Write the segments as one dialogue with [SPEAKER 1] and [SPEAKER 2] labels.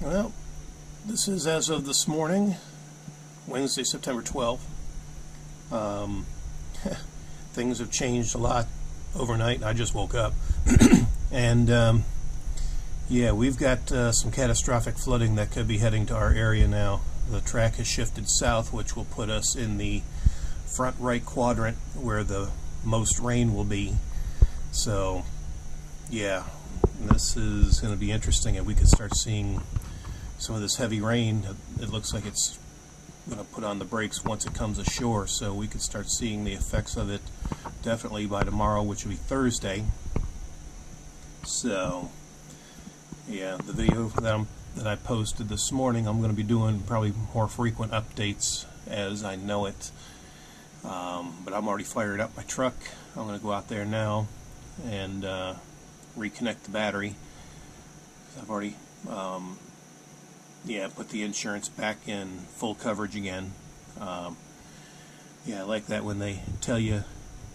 [SPEAKER 1] Well, this is as of this morning, Wednesday, September 12th. Things have changed a lot overnight. I just woke up. And yeah, we've got some catastrophic flooding that could be heading to our area now. The track has shifted south, which will put us in the front right quadrant where the most rain will be. So yeah, this is going to be interesting, and we could start seeing some of this heavy rain. It looks like it's going to put on the brakes once it comes ashore, so we could start seeing the effects of it definitely by tomorrow, which will be Thursday. So yeah, the video that I posted this morning, I'm going to be doing probably more frequent updates as I know it. But I'm already fired up my truck. I'm going to go out there now and reconnect the battery. I've already put the insurance back in full coverage again. Yeah, I like that when they tell you,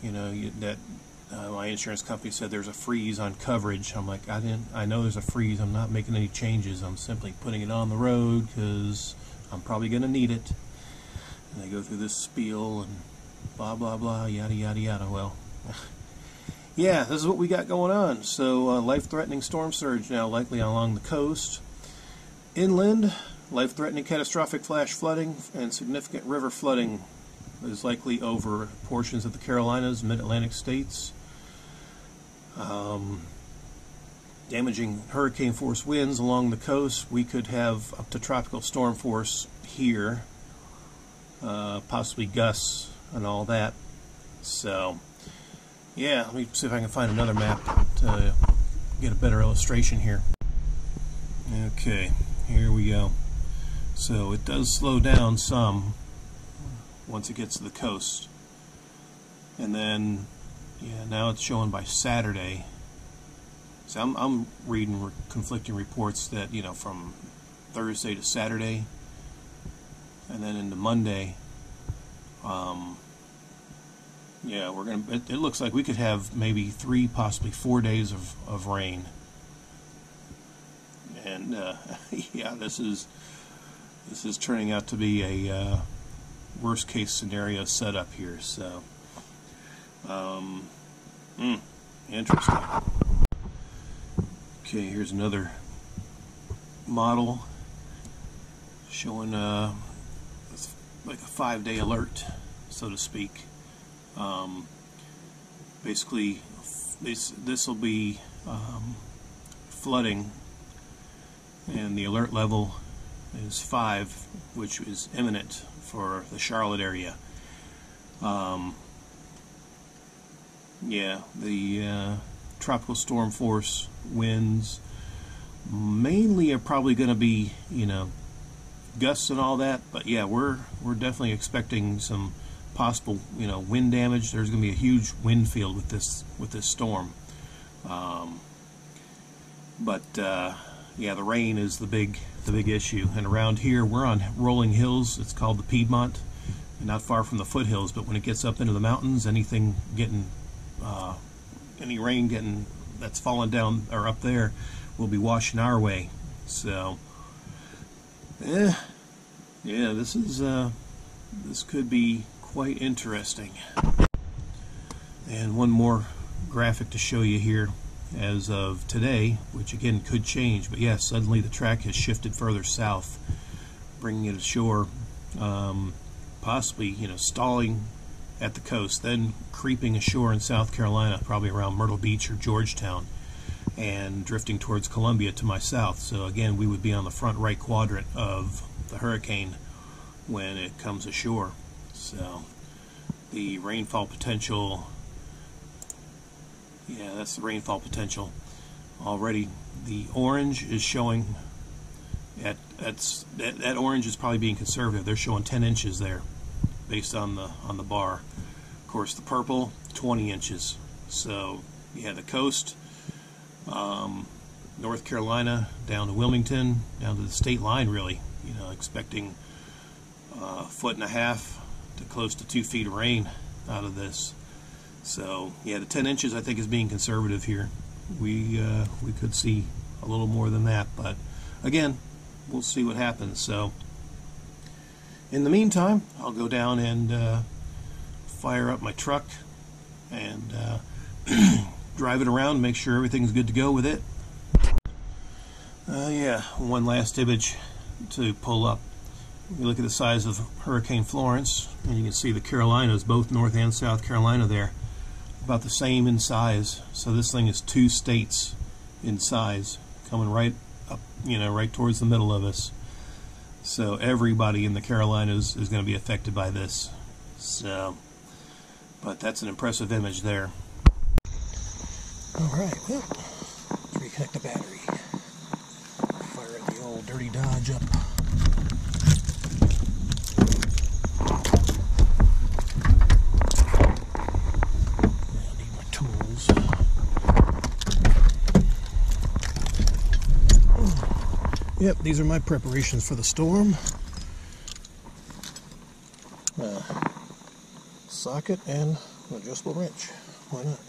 [SPEAKER 1] that my insurance company said there's a freeze on coverage. I'm like, I know there's a freeze. I'm not making any changes. I'm simply putting it on the road because I'm probably going to need it. And they go through this spiel and blah blah blah, yada yada yada. Well, yeah, this is what we got going on. So life-threatening storm surge now likely along the coast. Inland, life-threatening catastrophic flash flooding and significant river flooding is likely over portions of the Carolinas, mid-Atlantic states. Damaging hurricane force winds along the coast. We could have up to tropical storm force here, possibly gusts and all that. So yeah, let me see if I can find another map to get a better illustration here. Okay, here we go. So it does slow down some once it gets to the coast, and then yeah, now it's showing by Saturday. So I'm reading conflicting reports that from Thursday to Saturday, and then into Monday. Yeah, we're gonna. It looks like we could have maybe 3, possibly 4 days of rain. And yeah, this is turning out to be a worst case scenario setup here. So interesting. Okay, here's another model showing like a 5-day alert, so to speak. Basically, this will be flooding, and the alert level is 5, which is imminent for the Charlotte area. Yeah, the tropical storm force winds mainly are probably going to be gusts and all that, but yeah, we're definitely expecting some possible wind damage. There's going to be a huge wind field with this storm. But yeah, the rain is the big issue. And around here, we're on rolling hills. It's called the Piedmont, and not far from the foothills. But when it gets up into the mountains, any rain that's falling down or up there will be washing our way. So yeah, this could be quite interesting. And one more graphic to show you here as of today, which again could change, but yeah, suddenly the track has shifted further south, bringing it ashore, possibly stalling at the coast, then creeping ashore in South Carolina, probably around Myrtle Beach or Georgetown, and drifting towards Columbia to my south. So again, we would be on the front right quadrant of the hurricane when it comes ashore. So the rainfall potential, yeah, that's the rainfall potential already. The orange is showing that orange is probably being conservative. They're showing 10 inches there based on the bar. Of course, the purple, 20 inches. So yeah, the coast, North Carolina down to Wilmington, down to the state line, really, expecting 1.5 foot to close to 2 feet of rain out of this. So yeah, the 10 inches I think is being conservative here. We could see a little more than that, but again, we'll see what happens. So in the meantime, I'll go down and fire up my truck and drive it around, make sure everything's good to go with it. Yeah, one last image to pull up. You look at the size of Hurricane Florence, and you can see the Carolinas, both North and South Carolina there, about the same in size. So this thing is 2 states in size, coming right up, you know, right towards the middle of us. So everybody in the Carolinas is going to be affected by this. So, but that's an impressive image there. All right, well, let's reconnect the battery. Fire the old dirty Dodge up. Yep, these are my preparations for the storm. Socket and an adjustable wrench. Why not?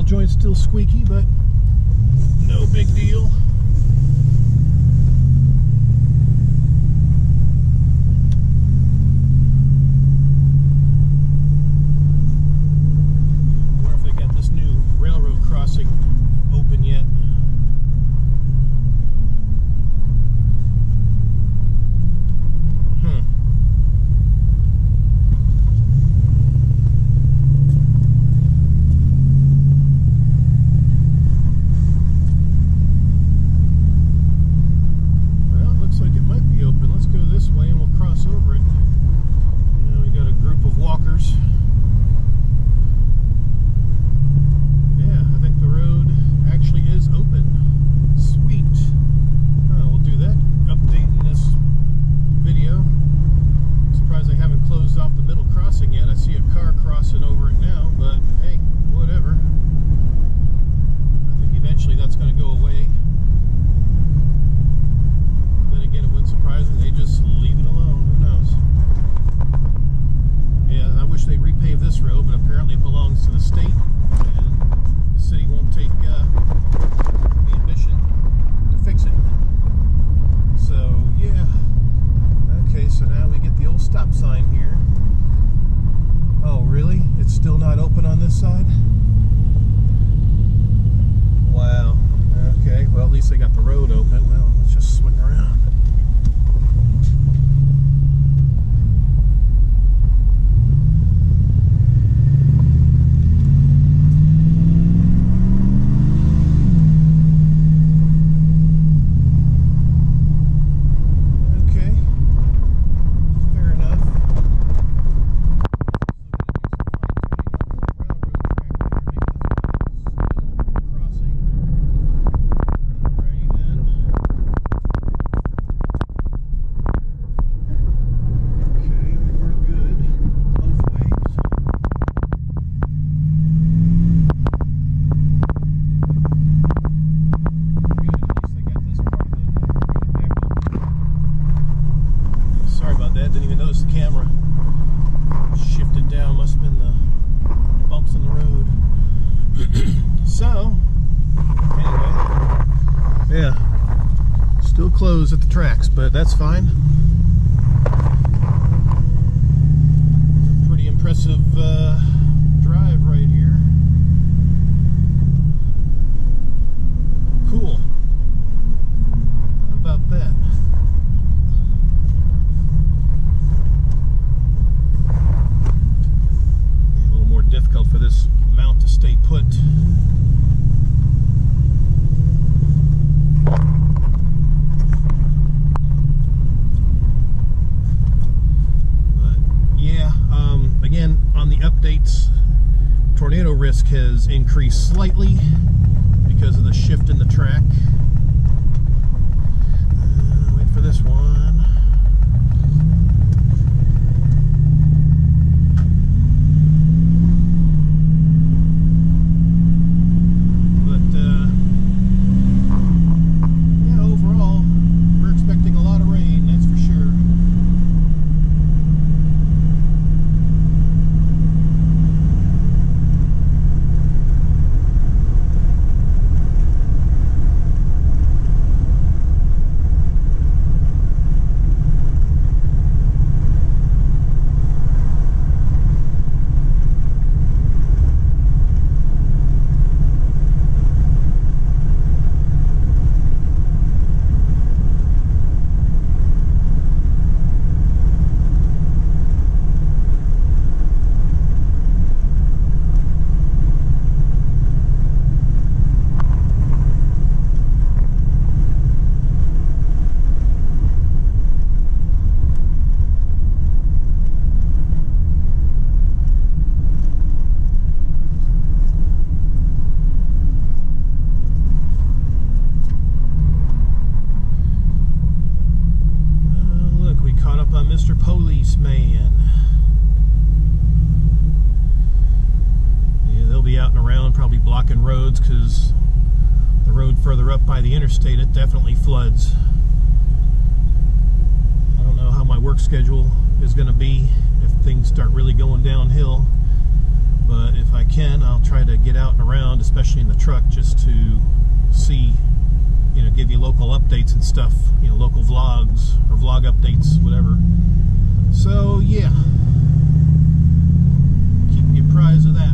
[SPEAKER 1] joint's still squeaky, but no big deal. I wonder if they got this new railroad crossing open. So, anyway, yeah, still closed at the tracks, but that's fine. Pretty impressive drive right here. Cool. How about that? A little more difficult for this mount to stay put. Again, on the updates, tornado risk has increased slightly because of the shift in the track. Wait for this one. But yeah, overall, we're expecting a lot of rain, that's for sure. Mr. Policeman. Yeah, they'll be out and around, probably blocking roads, because the road further up by the interstate, it definitely floods. I don't know how my work schedule is going to be if things start really going downhill, but if I can, I'll try to get out and around, especially in the truck, just to see, you know, give you local updates and stuff, you know, local vlogs or vlog updates, whatever. So yeah, keep you apprised of that.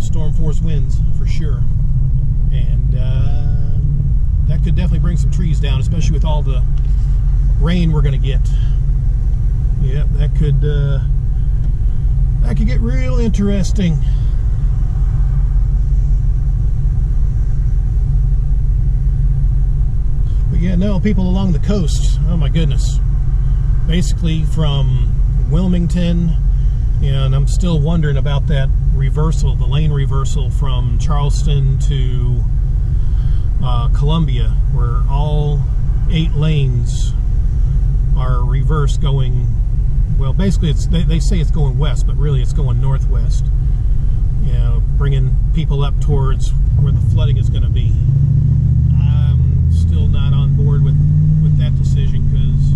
[SPEAKER 1] Storm force winds for sure, and that could definitely bring some trees down, especially with all the rain we're going to get. Yep, that could that could get real interesting. But yeah, no, people along the coast, oh my goodness. Basically from Wilmington, and I'm still wondering about that reversal, the lane reversal from Charleston to Columbia, where all 8 lanes are reversed going, well, basically they say it's going west, but really it's going northwest, you know, bringing people up towards where the flooding is going to be. I'm still not on board with that decision, because,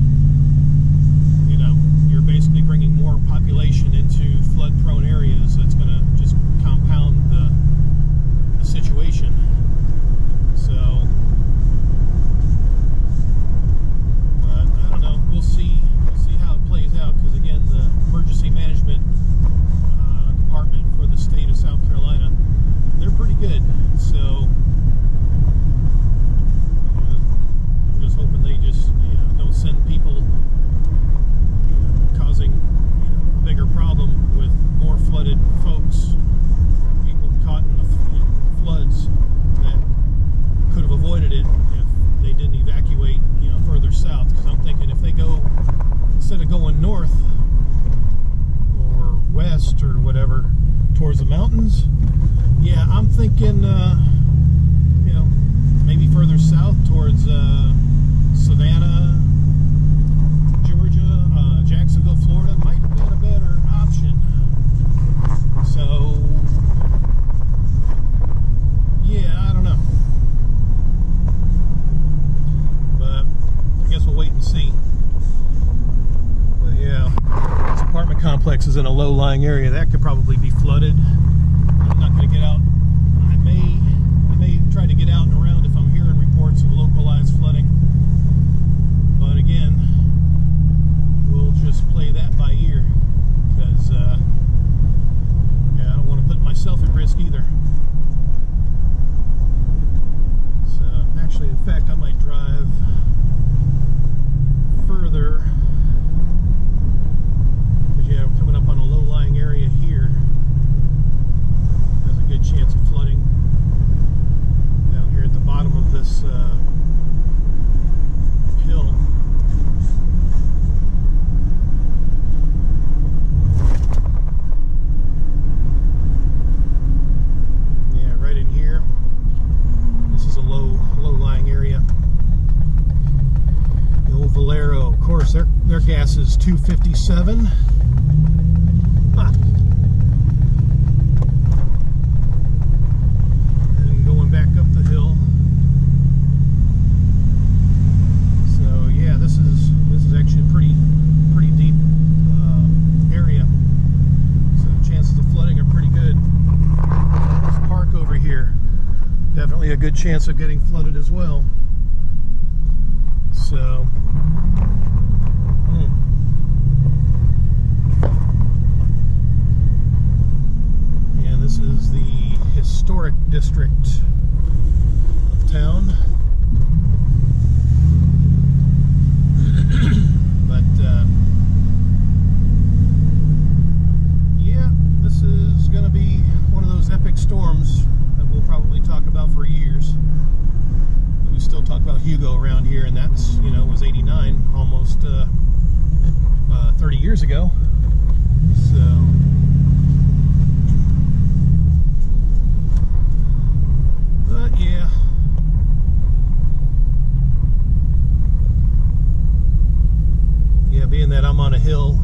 [SPEAKER 1] you know, you're basically bringing more population into flood-prone areas. That's going to just compound the situation. So, I don't know. We'll see how it plays out, because again, the emergency management department for the state of South Carolina, they're pretty good. So I'm just hoping they just, you know, don't send people, you know, causing, you know, a bigger problem with more flooded folks, or people caught in the floods that could have avoided it if they didn't evacuate, you know, further south. Because I'm thinking if they go, instead of going north or west or whatever towards the mountains, yeah, I'm thinking, you know, maybe further south towards Savannah, Georgia, Jacksonville, Florida might have been a better option. So, yeah, I don't know. But I guess we'll wait and see. But yeah, this apartment complex is in a low-lying area. That could probably be flooded. I'm not going to get out. I may try to get out and around if I'm hearing reports of localized flooding. But again, we'll just play that by ear, because yeah, I don't want to put myself at risk either. So actually, in fact, I might drive further, because yeah, we're coming up on a low-lying area here. There's a good chance of flooding down here at the bottom of this hill. Yeah, right in here. This is a low-lying area. The old Valero, of course, their gas is $2.57. Huh. And going back up the hill. So yeah, this is actually a pretty deep area. So chances of flooding are pretty good. This park over here, definitely a good chance of getting flooded as well. So, and this is the historic district of town. But yeah, this is going to be one of those epic storms that we'll probably talk about for years. We still talk about Hugo around here, and that's, you know, was 89, almost 30 years ago. So, but yeah. Yeah, being that I'm on a hill,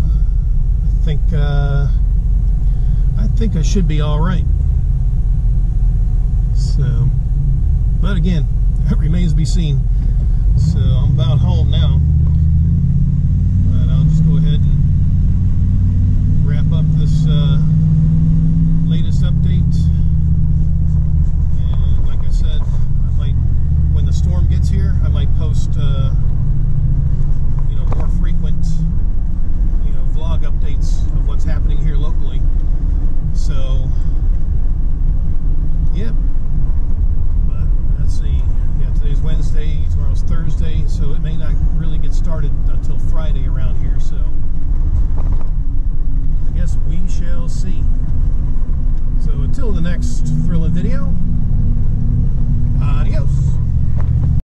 [SPEAKER 1] I think I should be all right. So, but again, that remains to be seen. So I'm about home now, but I'll just go ahead and wrap up this latest update. And like I said, I might, when the storm gets here, I might post you know, more frequent, you know, vlog updates of what's happening here locally. So yeah, but let's see. Yeah, today's Wednesday, tomorrow's Thursday, so it may not really get started until Friday around here. So I guess guess we shall see. So until the next thrilling video,